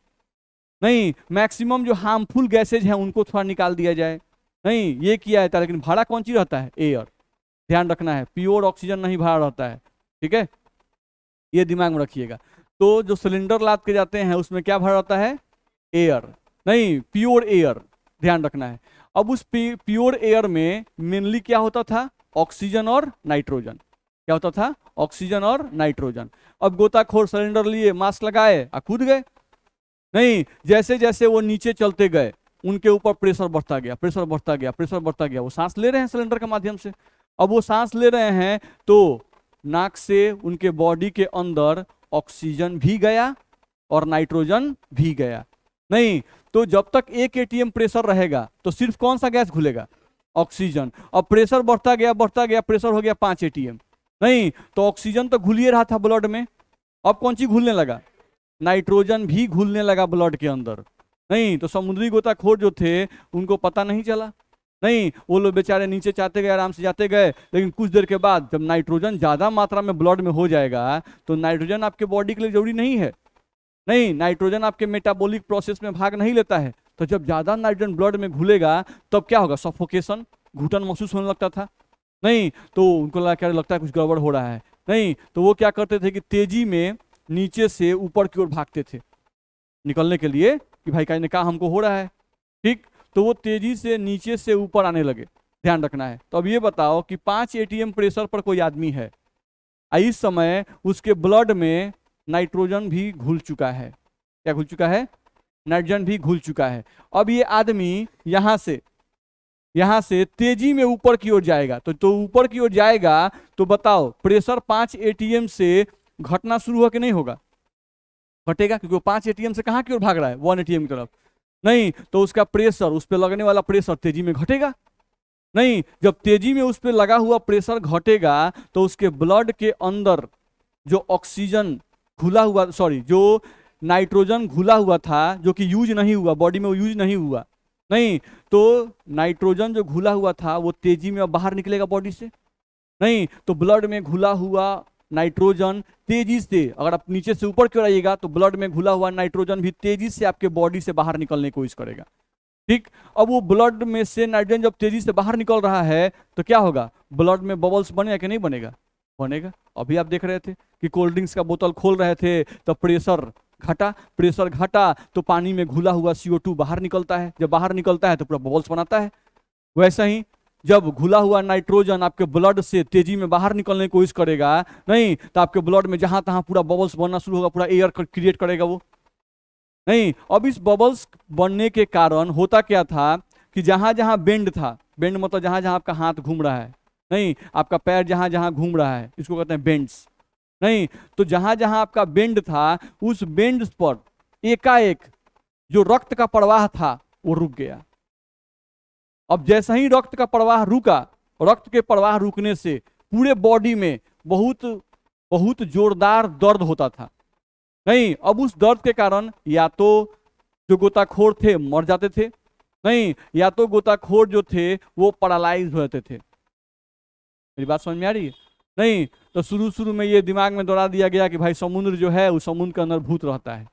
नहीं, मैक्सिमम जो हार्मफुल गैसेज हैं उनको थोड़ा निकाल दिया जाए, नहीं, ये किया जाता है। लेकिन भरा कौन चीज रहता है? एयर, ध्यान रखना है। प्योर ऑक्सीजन नहीं भरा रहता है, ठीक है, ये दिमाग में रखिएगा। तो जो सिलेंडर लाद के जाते हैं उसमें क्या भरा रहता है? एयर, नहीं, प्योर एयर, ध्यान रखना है। अब उस प्योर एयर में मेनली क्या होता था? ऑक्सीजन और नाइट्रोजन। क्या होता था? ऑक्सीजन और नाइट्रोजन। अब गोताखोर सिलेंडर लिए, मास्क लगाए और कूद गए, नहीं, जैसे जैसे वो नीचे चलते गए उनके ऊपर प्रेशर बढ़ता गया, प्रेशर बढ़ता गया, प्रेशर बढ़ता गया। वो सांस ले रहे हैं सिलेंडर के माध्यम से। अब वो सांस ले रहे हैं तो नाक से उनके बॉडी के अंदर ऑक्सीजन भी गया और नाइट्रोजन भी गया। नहीं। तो जब तक 1 atm प्रेशर रहेगा तो सिर्फ कौन सा गैस घुलेगा? ऑक्सीजन। अब प्रेशर बढ़ता गया, प्रेशर हो गया 5 atm। नहीं, तो ऑक्सीजन तो घुल ही रहा था ब्लड में, अब कौन चीज घुलने लगा? नाइट्रोजन भी घुलने लगा ब्लड के अंदर। नहीं, तो समुद्री गोताखोर जो थे उनको पता नहीं चला। नहीं, वो लोग बेचारे नीचे जाते गए, आराम से जाते गए, लेकिन कुछ देर के बाद जब नाइट्रोजन ज्यादा मात्रा में ब्लड में हो जाएगा तो नाइट्रोजन आपके बॉडी के लिए जरूरी नहीं है। नहीं, नाइट्रोजन आपके मेटाबॉलिक प्रोसेस में भाग नहीं लेता है। तो जब ज्यादा नाइट्रोजन ब्लड में घुलेगा तब क्या होगा? सफोकेशन, घुटन महसूस होने लगता था। नहीं, तो उनको क्या लगता है कुछ गड़बड़ हो रहा है। नहीं, तो वो क्या करते थे कि तेजी में नीचे से ऊपर की ओर भागते थे निकलने के लिए, कि भाई कहीं ने कहा हमको हो रहा है। ठीक, तो वो तेजी से नीचे से ऊपर आने लगे, ध्यान रखना है। तो अब ये बताओ कि 5 atm प्रेशर पर कोई आदमी है, इस समय उसके ब्लड में नाइट्रोजन भी घुल चुका है। क्या घुल चुका है? नाइट्रोजन भी घुल चुका है। अब ये आदमी यहां से तेजी में ऊपर की ओर जाएगा, तो ऊपर की ओर जाएगा तो बताओ प्रेशर 5 atm से घटना शुरू हो कि नहीं होगा? घटेगा, क्योंकि वो 5 atm से कहां की ओर भाग रहा है? 1 atm की तरफ। नहीं, तो उसका प्रेशर, उस पर लगने वाला प्रेशर तेजी में घटेगा। नहीं, जब तेजी में उस पर लगा हुआ प्रेशर घटेगा तो उसके ब्लड के अंदर जो ऑक्सीजन घुला हुआ, सॉरी, जो नाइट्रोजन घुला हुआ था जो कि यूज नहीं हुआ बॉडी में, वो यूज नहीं हुआ। नहीं, तो नाइट्रोजन जो घुला हुआ था वो तेजी में बाहर निकलेगा बॉडी से। नहीं, तो ब्लड में घुला हुआ नाइट्रोजन तेजी से, अगर आप नीचे से ऊपर की ओर आइएगा तो ब्लड में घुला हुआ नाइट्रोजन भी तेजी से आपके बॉडी से बाहर निकलने की कोशिश करेगा। ठीक, अब वो ब्लड में से नाइट्रोजन जब तेजी से बाहर निकल रहा है तो क्या होगा? ब्लड में बबल्स बनेगा कि नहीं बनेगा? बनेगा। अभी आप देख रहे थे कि कोल्ड ड्रिंक्स का बोतल खोल रहे थे तो प्रेशर घटा तो पानी में घुला हुआ CO2 बाहर निकलता है। जब बाहर निकलता है तो पूरा बबल्स बनाता है। वैसा ही जब घुला हुआ नाइट्रोजन आपके ब्लड से तेजी में बाहर निकलने की कोशिश करेगा, नहीं, तो आपके ब्लड में जहां तहां पूरा बबल्स बनना शुरू होगा, पूरा एयर क्रिएट करेगा वो। नहीं, अब इस बबल्स बनने के कारण होता क्या था कि जहां जहां बेंड था, बेंड मतलब जहां जहां आपका हाथ घूम रहा है, नहीं, आपका पैर जहां जहां घूम रहा है, इसको कहते हैं बेंड्स। नहीं, तो जहां जहां आपका बेंड था उस बेंड पर एकाएक जो रक्त का प्रवाह था वो रुक गया। अब जैसे ही रक्त का प्रवाह रुका, रक्त के प्रवाह रुकने से पूरे बॉडी में बहुत बहुत जोरदार दर्द होता था। नहीं, अब उस दर्द के कारण या तो जो गोताखोर थे मर जाते थे, नहीं, या तो गोताखोर जो थे वो पैरालाइज हो जाते थे। मेरी बात समझ में आ रही है? नहीं, तो शुरू शुरू में ये दिमाग में दौड़ा दिया गया कि भाई समुद्र जो है उस समुद्र के अंदर भूत रहता है।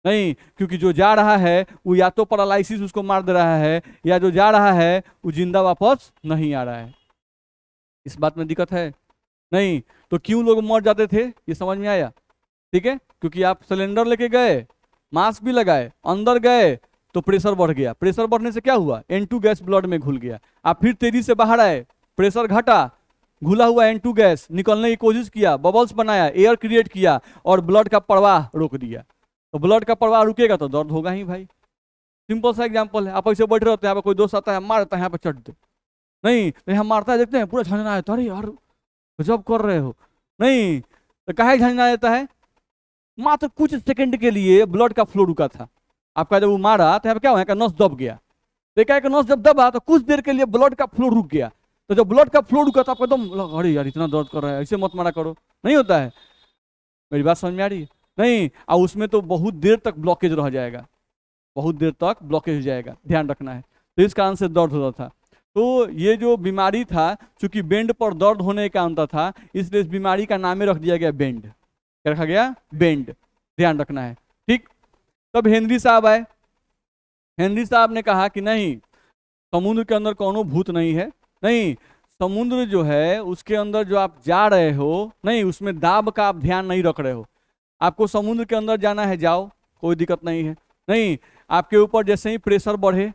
नहीं, क्योंकि जो जा रहा है वो या तो पैरालिसिस उसको मार दे रहा है, या जो जा रहा है वो जिंदा वापस नहीं आ रहा है। इस बात में दिक्कत है? नहीं, तो क्यों लोग मर जाते थे ये समझ में आया? ठीक है, क्योंकि आप सिलेंडर लेके गए, मास्क भी लगाए, अंदर गए तो प्रेशर बढ़ गया, प्रेशर बढ़ने से क्या हुआ? N2 गैस ब्लड में घुल गया। आप फिर तेजी से बाहर आए, प्रेशर घटा, घुला हुआ N2 गैस निकलने की कोशिश किया, बबल्स बनाया, एयर क्रिएट किया और ब्लड का प्रवाह रोक दिया। तो ब्लड का प्रवाह रुकेगा तो दर्द होगा ही भाई। सिंपल सा एग्जांपल है। आप ऐसे बैठे रहते हैं, यहाँ पे कोई दोस्त आता है मारता है, यहाँ पे चढ़ दे, नहीं, तो यहाँ मारता है, देखते हैं पूरा झंझना आता है, अरे यार गजब कर रहे हो। नहीं, तो काहे झंझना देता है? मात्र कुछ सेकंड के लिए ब्लड का फ्लो रुका था आपका, जब वो मारा तो यहाँ पे क्या हुआ? नस दब गया। देखा कि नस जब दबा तो कुछ देर के लिए ब्लड का फ्लो रुक गया। तो जब ब्लड का फ्लो रुका तो आपको एकदम अरे यार इतना दर्द कर रहा है, ऐसे मत मारा करो, नहीं होता है। मेरी बात समझ में आ रही है? नहीं, और उसमें तो बहुत देर तक ब्लॉकेज रह जाएगा, बहुत देर तक ब्लॉकेज हो जाएगा, ध्यान रखना है। तो इस कारण से दर्द होता था। तो ये जो बीमारी था, चूंकि बेंड पर दर्द होने का अंतर था, इसलिए इस बीमारी का नाम रख दिया गया बेंड। क्या रखा गया? बेंड। ध्यान रखना है, ठीक। तब हेनरी साहब आए। हेनरी साहब ने कहा कि नहीं, समुद्र के अंदर कोनो भूत नहीं है। नहीं, समुद्र जो है उसके अंदर जो आप जा रहे हो, नहीं, उसमें दाब का आप ध्यान नहीं रख रहे हो। आपको समुद्र के अंदर जाना है, जाओ, कोई दिक्कत नहीं है। नहीं, आपके ऊपर जैसे ही प्रेशर बढ़े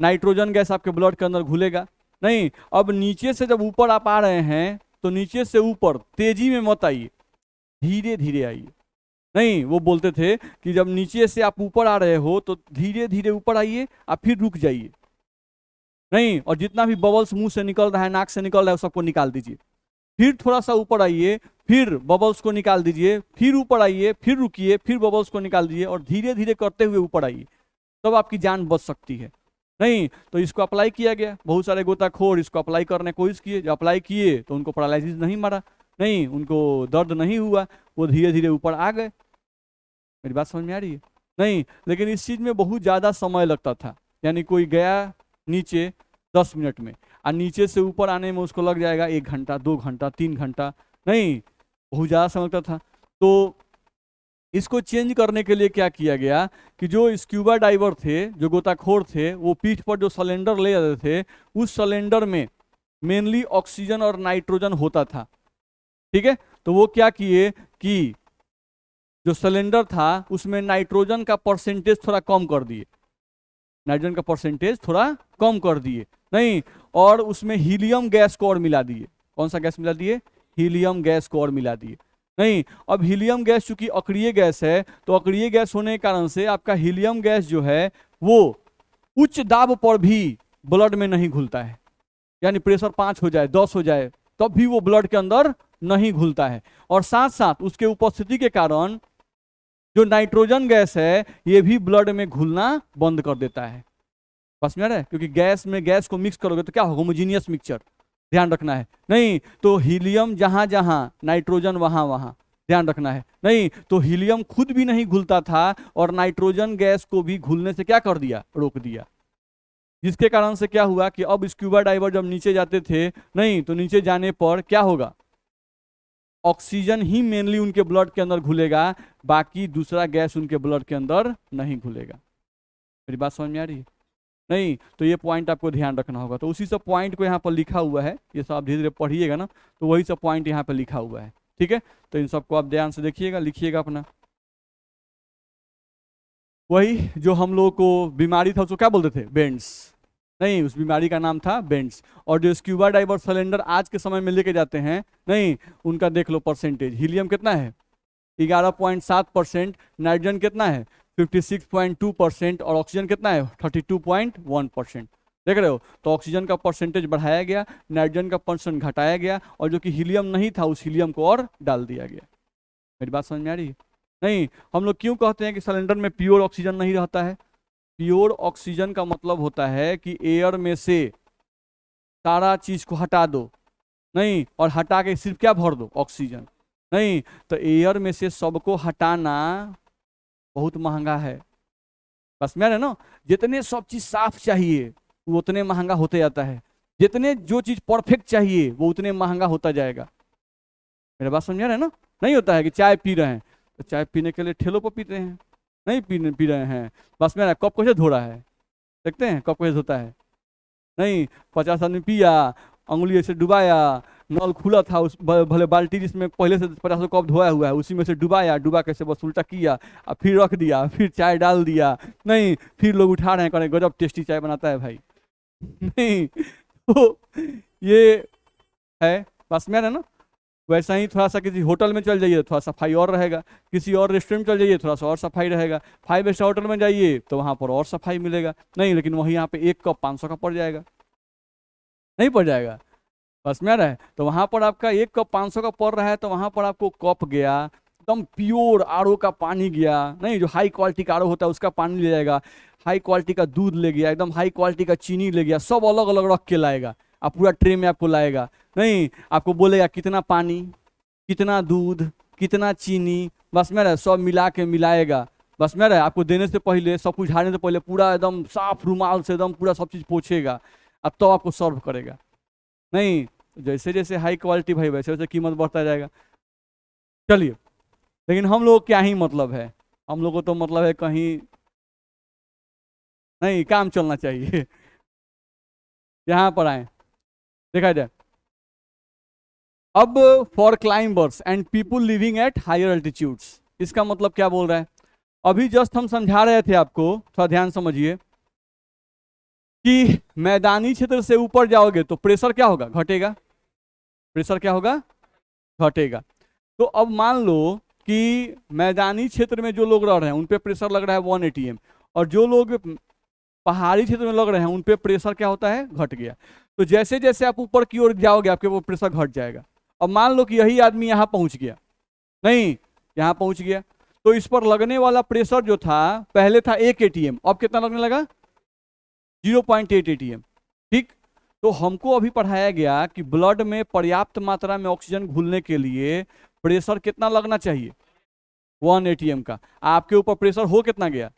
नाइट्रोजन गैस आपके ब्लड के अंदर घुलेगा। नहीं, अब नीचे से जब ऊपर आप आ रहे हैं तो नीचे से ऊपर तेजी में मत आइए, धीरे धीरे आइए। नहीं, वो बोलते थे कि जब नीचे से आप ऊपर आ रहे हो तो धीरे धीरे ऊपर आइए, आप फिर रुक जाइए। नहीं, और जितना भी बबल्स मुंह से निकल रहा है, नाक से निकल रहा है, सबको निकाल दीजिए। फिर थोड़ा सा ऊपर आइए, फिर बबल्स को निकाल दीजिए, फिर ऊपर आइए, फिर रुकिए, फिर बबल्स को निकाल दीजिए और धीरे धीरे करते हुए ऊपर आइए, तब आपकी जान बच सकती है। नहीं तो इसको अप्लाई किया गया, बहुत सारे गोताखोर इसको अप्लाई करने की कोशिश किए, जब अप्लाई किए तो उनको पैरालिसिस नहीं मारा, नहीं उनको दर्द नहीं हुआ, वो धीरे धीरे ऊपर आ गए। मेरी बात समझ में आ रही है? नहीं, लेकिन इस चीज में बहुत ज्यादा समय लगता था, यानी कोई गया नीचे 10 मिनट में और नीचे से ऊपर आने में उसको लग जाएगा 1 घंटा, 2 घंटा, 3 घंटा, नहीं बहुत ज्यादा समय लगता था। तो इसको चेंज करने के लिए क्या किया गया कि जो स्क्यूबा डाइवर थे, जो गोताखोर थे, वो पीठ पर जो सिलेंडर ले जाते थे, उस सिलेंडर में मेनली ऑक्सीजन और नाइट्रोजन होता था। ठीक है, तो वो क्या किए कि जो सिलेंडर था उसमें नाइट्रोजन का परसेंटेज थोड़ा कम कर दिए, नाइट्रोजन का परसेंटेज थोड़ा कम कर दिए, नहीं और उसमें हीलियम गैस को और मिला दिए। कौन सा गैस मिला दिए? हीलियम गैस को और मिला दिए। नहीं, अब हीलियम गैस चूंकि अक्रिय गैस है, तो अक्रिय गैस होने के कारण से आपका हीलियम गैस जो है वो उच्च दाब पर भी ब्लड में नहीं घुलता है, यानी प्रेशर 5 हो जाए, 10 हो जाए, तब भी वो ब्लड के अंदर नहीं घुलता है। और साथ साथ उसके उपस्थिति के कारण जो नाइट्रोजन गैस है ये भी ब्लड में घुलना बंद कर देता है। बस में आ रहा है? क्योंकि गैस में गैस को मिक्स करोगे तो क्या होगा? होमोजीनियस मिक्सचर, ध्यान रखना है। नहीं तो हीलियम जहां जहां, नाइट्रोजन वहां वहां, ध्यान रखना है। नहीं तो हीलियम खुद भी नहीं घुलता था और नाइट्रोजन गैस को भी घुलने से क्या कर दिया? रोक दिया। जिसके कारण से क्या हुआ कि अब स्क्यूबा डाइवर जब नीचे जाते थे, नहीं तो नीचे जाने पर क्या होगा? ऑक्सीजन ही मेनली उनके ब्लड के अंदर घुलेगा, बाकी दूसरा गैस उनके ब्लड के अंदर नहीं घुलेगा। मेरी बात समझ में आ रही है? नहीं तो ये पॉइंट आपको ध्यान रखना होगा। तो उसी सब पॉइंट को यहाँ पर लिखा हुआ है, ये सब आप धीरे धीरे पढ़िएगा ना, तो वही सब पॉइंट यहाँ पर लिखा हुआ है। ठीक है, तो इन सबको आप ध्यान से देखिएगा, लिखिएगा अपना। वही जो हम लोग को बीमारी था उसको क्या बोलते थे? बेंड्स। नहीं, उस बीमारी का नाम था बेंड्स। और जो स्क्यूबा डाइवर सिलेंडर आज के समय में लेके जाते हैं, नहीं उनका देख लो परसेंटेज, हीलियम कितना है? 11.7%, नाइट्रोजन कितना है? 56.2% और ऑक्सीजन कितना है? 32.1%। देख रहे हो? तो ऑक्सीजन का परसेंटेज बढ़ाया गया, नाइट्रोजन का परसेंट घटाया गया, और जो कि हीलियम नहीं था उस हीलियम को और डाल दिया गया। मेरी बात समझ में आ रही है? नहीं, हम लोग क्यों कहते हैं कि सिलेंडर में प्योर ऑक्सीजन नहीं रहता है? प्योर ऑक्सीजन का मतलब होता है कि एयर में से सारा चीज को हटा दो, नहीं और हटा के सिर्फ क्या भर दो? ऑक्सीजन। नहीं तो एयर में से सबको हटाना बहुत महंगा है। बस में ना, जितने सब चीज साफ चाहिए वो उतने महंगा होते जाता है, जितने जो चीज परफेक्ट चाहिए वो उतने महंगा होता जाएगा। मेरा बात समझ रहे हैं ना? नहीं होता है कि चाय पी रहे हैं तो चाय पीने के लिए ठेलों पर पीते हैं, नहीं पी रहे हैं, बस मेरा कप कैसे धो रहा है, देखते हैं कप कैसे धोता है? नहीं, 50 आदमी पिया, अंगुली ऐसे डुबाया, नल खुला था, उस भले बाल्टी जिसमें पहले से 50 कप धोया हुआ है उसी में से डुबाया, डुबा कैसे बस उल्टा किया और फिर रख दिया, फिर चाय डाल दिया, नहीं फिर लोग उठा रहे हैं, करें गजब टेस्टी चाय बनाता है भाई। नहीं तो ये है, बस में है ना? वैसा ही थोड़ा सा किसी होटल में चल जाइए थोड़ा सफाई और रहेगा, किसी और रेस्टोरेंट चल जाइए थोड़ा सा और सफाई रहेगा, 5 स्टार होटल में जाइए तो वहाँ पर और सफाई मिलेगा, नहीं लेकिन वहीं यहाँ पे 1 कप 500 का पड़ जाएगा, नहीं पड़ जाएगा? बस में रहे तो वहाँ पर आपका 1 कप 500 का पड़ रहा है, तो वहाँ पर आपको कप गया एकदम प्योर आरओ का पानी गया, नहीं जो हाई क्वालिटी का आरओ होता है उसका पानी ले जाएगा, हाई क्वालिटी का दूध ले गया, एकदम हाई क्वालिटी का चीनी ले गया, सब अलग अलग रख के लाएगा, आप पूरा ट्रे में आपको लाएगा, नहीं आपको बोलेगा कितना पानी, कितना दूध, कितना चीनी, बस में रहे सब मिला के मिलाएगा, बस में रहे आपको देने से पहले, सब कुछ झाड़ने से पहले पूरा एकदम साफ रुमाल से एकदम पूरा सब चीज़ पोछेगा, अब तो आपको सर्व करेगा। नहीं जैसे जैसे हाई क्वालिटी भाई वैसे वैसे कीमत बढ़ता जाएगा। चलिए, लेकिन हम लोग क्या ही मतलब है, हम लोग को तो मतलब है कहीं नहीं काम चलना चाहिए। यहाँ पर आए, देखा जाए अब for climbers and people living at higher altitudes, इसका मतलब क्या बोल रहा है? अभी जस्ट हम समझा रहे थे आपको, थोड़ा ध्यान समझिए कि मैदानी क्षेत्र से ऊपर जाओगे तो प्रेशर क्या होगा? घटेगा। प्रेशर क्या होगा? घटेगा। तो अब मान लो कि मैदानी क्षेत्र में जो लोग रह रहे हैं उन पे प्रेशर लग रहा है 1 atm, और जो लोग पहाड़ी क्षेत्र में लग रहे हैं उन पे प्रेशर क्या होता है? घट गया। तो जैसे जैसे आप ऊपर की ओर जाओगे आपके वो प्रेशर घट जाएगा। अब मान लो कि यही आदमी यहाँ पहुंच गया, नहीं यहाँ पहुंच गया, तो इस पर लगने वाला प्रेशर जो था पहले था 1 atm, अब कितना लगने लगा 0.8 atm। ठीक, तो हमको अभी पढ़ाया गया कि ब्लड में पर्याप्त मात्रा में ऑक्सीजन घुलने के लिए प्रेशर कितना लगना चाहिए 1 atm का। आपके ऊपर प्रेशर हो कितना गया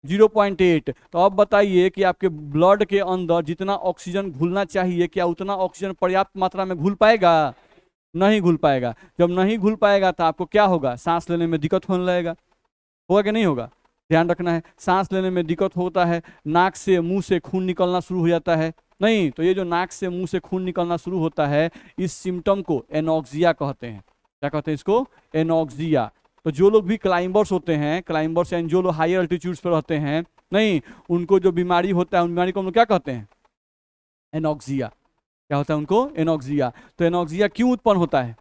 0.8। तो अब बताइए कि आपके ब्लड के अंदर जितना ऑक्सीजन घुलना चाहिए क्या उतना ऑक्सीजन पर्याप्त मात्रा में घुल पाएगा, नहीं घुल पाएगा। जब नहीं घुल पाएगा तो आपको क्या होगा, सांस लेने में दिक्कत होने लगेगा, होगा कि नहीं होगा, ध्यान रखना है। सांस लेने में दिक्कत होता है, नाक से मुंह से खून निकलना शुरू हो जाता है, नहीं तो ये जो नाक से मुंह से खून निकलना शुरू होता है इस सिम्टम को एनॉक्सिया कहते हैं। क्या कहते हैं इसको, एनॉक्सिया। तो जो लोग भी क्लाइंबर्स होते हैं, क्लाइंबर्स यानी जो लोग हायर अल्टीट्यूड्स पर रहते हैं, नहीं उनको जो बीमारी होता है उन बीमारी को हम लोग क्या कहते हैं, एनॉक्सिया। क्या होता है उनको, एनॉक्सिया। तो एनॉक्सिया क्यों उत्पन्न होता है,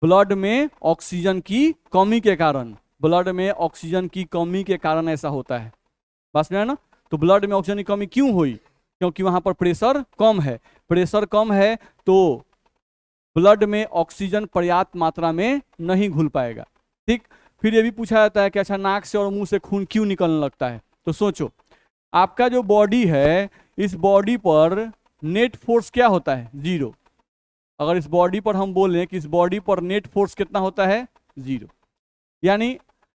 ब्लड में ऑक्सीजन की कमी के कारण, ब्लड में ऑक्सीजन की कमी के कारण ऐसा होता है, बस में है ना। तो ब्लड में ऑक्सीजन की कमी क्यों हुई, क्योंकि वहां पर प्रेशर कम है, प्रेशर कम है तो ब्लड में ऑक्सीजन पर्याप्त मात्रा में नहीं घुल पाएगा। ठीक, फिर ये भी पूछा जाता है कि अच्छा नाक से और मुंह से खून क्यों निकलने लगता है। तो सोचो आपका जो बॉडी है इस बॉडी पर नेट फोर्स क्या होता है, 0। अगर इस बॉडी पर हम बोलें कि इस बॉडी पर नेट फोर्स कितना होता है, 0। यानी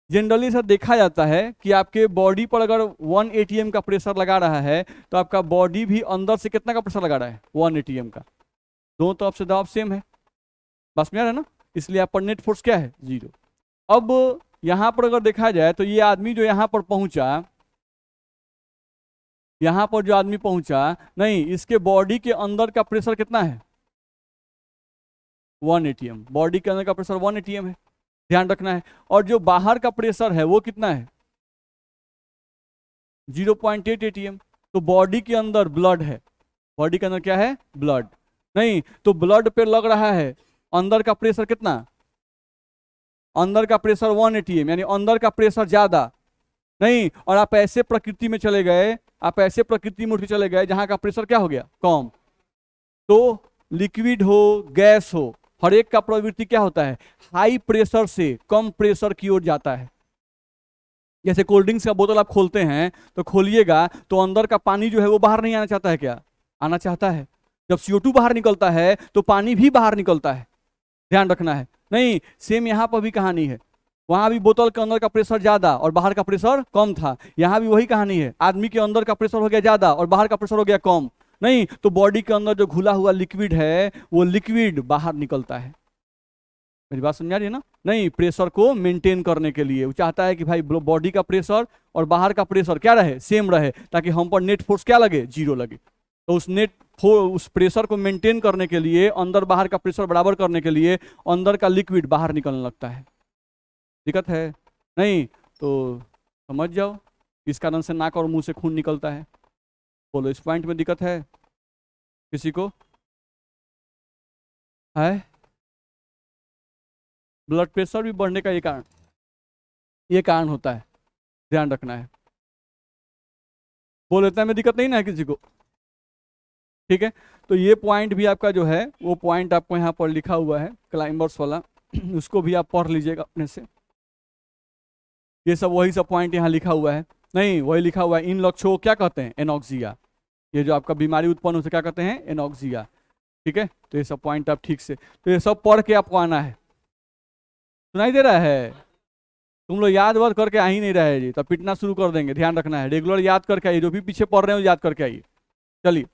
जनरली सर देखा जाता है कि आपके बॉडी पर अगर 1 atm का प्रेशर लगा रहा है तो आपका बॉडी भी अंदर से कितना का प्रेशर लगा रहा है, 1 atm का। दोनों तरफ से दबाव सेम है, बस में आ रहा है ना, इसलिए आप पर नेट फोर्स क्या है, 0। अब यहां पर अगर देखा जाए तो ये आदमी जो यहां पर पहुंचा, यहां पर जो आदमी पहुंचा, नहीं इसके बॉडी के अंदर का प्रेशर कितना है, 1 atm। बॉडी के अंदर का प्रेशर 1 atm है, ध्यान रखना है। और जो बाहर का प्रेशर है वो कितना है, 0.8 atm। तो बॉडी के अंदर ब्लड है, बॉडी के अंदर क्या है, ब्लड, नहीं तो ब्लड पे लग रहा है अंदर का प्रेशर कितना, अंदर का प्रेशर 1 atm, यानी अंदर का प्रेशर ज्यादा, नहीं। और आप ऐसे प्रकृति में चले गए, आप ऐसे प्रकृति में उठ के चले गए जहां का प्रेशर क्या हो गया, कम। तो लिक्विड हो गैस हो हर एक का प्रवृत्ति क्या होता है, हाई प्रेशर से कम प्रेशर की ओर जाता है। जैसे कोल्ड ड्रिंक्स का बोतल आप खोलते हैं तो खोलिएगा तो अंदर का पानी जो है वो बाहर नहीं आना चाहता है, क्या आना चाहता है। जब CO2 बाहर निकलता है तो पानी भी बाहर निकलता है, ध्यान रखना है। नहीं सेम यहाँ पर भी कहानी है, वहां भी बोतल के अंदर का प्रेशर ज्यादा और बाहर का प्रेशर कम था, यहाँ भी वही कहानी है, आदमी के अंदर का प्रेशर हो गया ज्यादा और बाहर का प्रेशर हो गया कम, नहीं तो बॉडी के अंदर जो घुला हुआ लिक्विड है वो लिक्विड बाहर निकलता है। मेरी बात समझ आ रही है ना, नहीं प्रेशर को मेंटेन करने के लिए वो चाहता है कि भाई बॉडी का प्रेशर और बाहर का प्रेशर क्या रहे, सेम रहे, ताकि हम पर नेट फोर्स क्या लगे, 0 लगे। तो उस प्रेशर को मेंटेन करने के लिए, अंदर बाहर का प्रेशर बराबर करने के लिए अंदर का लिक्विड बाहर निकलने लगता है। दिक्कत है, नहीं तो समझ जाओ इस कारण से नाक और मुंह से खून निकलता है। बोलो इस पॉइंट में दिक्कत है किसी को, है ब्लड प्रेशर भी बढ़ने का ये कारण होता है, ध्यान रखना है। बोल लेता है में दिक्कत नहीं ना है किसी को, ठीक है। तो ये पॉइंट भी आपका जो है वो पॉइंट आपको यहाँ पर लिखा हुआ है क्लाइंबर्स वाला उसको भी आप पढ़ लीजिएगा अपने से। ये सब वही सब पॉइंट यहाँ लिखा हुआ है, नहीं वही लिखा हुआ है, इन लक्षणों को क्या कहते हैं, एनॉक्सिया। ये जो आपका बीमारी उत्पन्न हो से क्या कहते हैं, एनॉक्सिया, ठीक है। तो ये सब पॉइंट आप ठीक से, तो ये सब पढ़ के आपको आना है। सुनाई दे रहा है, तुम लोग याद वाद करके आ ही नहीं रहे जी, तब पिटना शुरू कर देंगे, ध्यान रखना है। रेगुलर याद करके आइए, जो भी पीछे पढ़ रहे हो याद करके आइए। चलिए